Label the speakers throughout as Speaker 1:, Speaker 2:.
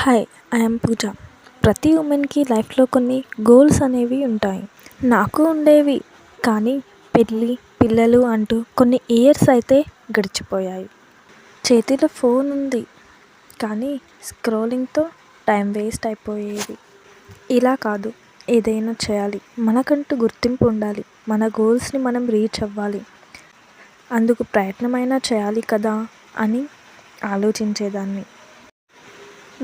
Speaker 1: Hi, I'm పూజ. ప్రతి ఉమెన్కి లైఫ్లో కొన్ని గోల్స్ అనేవి ఉంటాయి. నాకు ఉండేవి, కానీ పెళ్ళి పిల్లలు అంటూ కొన్ని ఇయర్స్ అయితే గడిచిపోయాయి. చేతిలో ఫోన్ ఉంది, కానీ స్క్రోలింగ్తో టైం వేస్ట్ అయిపోయేది. ఇలా కాదు, ఏదైనా చేయాలి, మనకంటూ గుర్తింపు ఉండాలి, మన గోల్స్ని మనం రీచ్ అవ్వాలి, అందుకు ప్రయత్నమైనా చేయాలి కదా అని ఆలోచించేదాన్ని.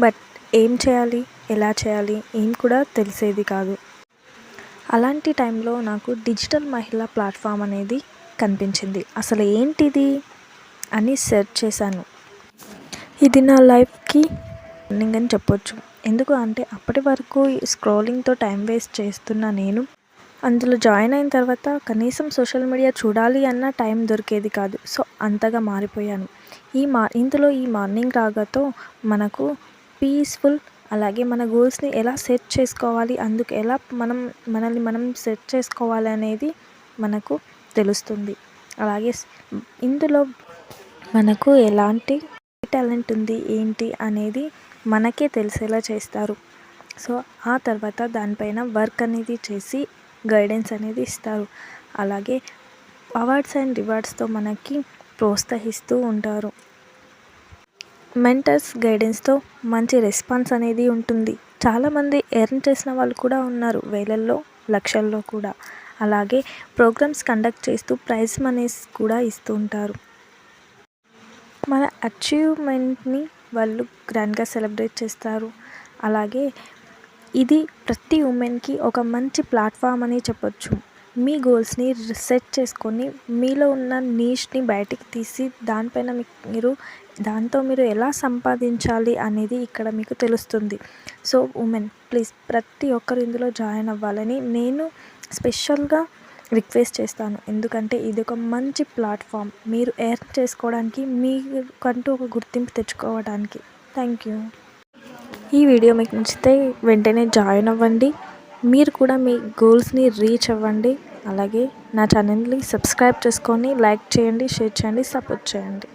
Speaker 1: బట్ ఏం చేయాలి, ఎలా చేయాలి ఏం కూడా తెలిసేది కాదు. అలాంటి టైంలో నాకు డిజిటల్ మహిళా ప్లాట్ఫామ్ అనేది కనిపించింది. అసలు ఏంటిది అని సెర్చ్ చేశాను. ఇది నా లైఫ్కి టర్నింగ్ అని చెప్పొచ్చు. ఎందుకు అంటే అప్పటి వరకు స్క్రోలింగ్తో టైం వేస్ట్ చేస్తున్న నేను అందులో జాయిన్ అయిన తర్వాత కనీసం సోషల్ మీడియా చూడాలి అన్న టైం దొరికేది కాదు. సో అంతగా మారిపోయాను. ఇందులో ఈ మార్నింగ్ రాగాతో మనకు పీస్ఫుల్, అలాగే మన గోల్స్ని ఎలా సెట్ చేసుకోవాలి, అందుకు ఎలా మనల్ని మనం సెట్ చేసుకోవాలి అనేది మనకు తెలుస్తుంది. అలాగే ఇందులో మనకు ఎలాంటి టాలెంట్ ఉంది ఏంటి అనేది మనకే తెలిసేలా చేస్తారు. సో ఆ తర్వాత దానిపైన వర్క్ అనేది చేసి గైడెన్స్ అనేది ఇస్తారు. అలాగే అవార్డ్స్ అండ్ రివార్డ్స్తో మనకి ప్రోత్సహిస్తూ ఉంటారు. మెంటర్స్ గైడెన్స్తో మంచి రెస్పాన్స్ అనేది ఉంటుంది. చాలామంది ఎర్న్ చేసిన వాళ్ళు కూడా ఉన్నారు, వేలల్లో లక్షల్లో కూడా. అలాగే ప్రోగ్రామ్స్ కండక్ట్ చేస్తూ ప్రైజ్ మనీస్ కూడా ఇస్తూ ఉంటారు. మన అచీవ్మెంట్ని వాళ్ళు గ్రాండ్గా సెలబ్రేట్ చేస్తారు. అలాగే ఇది ప్రతి ఉమెన్కి ఒక మంచి ప్లాట్ఫామ్ అని చెప్పొచ్చు. మీ గోల్స్ని సెట్ చేసుకొని మీలో ఉన్న నీష్ని బయటికి తీసి దానిపైన దాంతో మీరు ఎలా సంపాదించాలి అనేది ఇక్కడ మీకు తెలుస్తుంది. సో ఉమెన్ ప్లీజ్ ప్రతి ఒక్కరు ఇందులో జాయిన్ అవ్వాలని నేను స్పెషల్గా రిక్వెస్ట్ చేస్తాను. ఎందుకంటే ఇది ఒక మంచి ప్లాట్ఫామ్, మీరు ఎర్న్ చేసుకోవడానికి, మీకంటూ ఒక గుర్తింపు తెచ్చుకోవడానికి. Thank you. ఈ వీడియో మీకు నచ్చితే వెంటనే జాయిన్ అవ్వండి. మీరు కూడా మీ గోల్స్ని రీచ్ అవ్వండి. అలాగే నా ఛానల్ని సబ్స్క్రైబ్ చేసుకొని లైక్ చేయండి, షేర్ చేయండి, సపోర్ట్ చేయండి.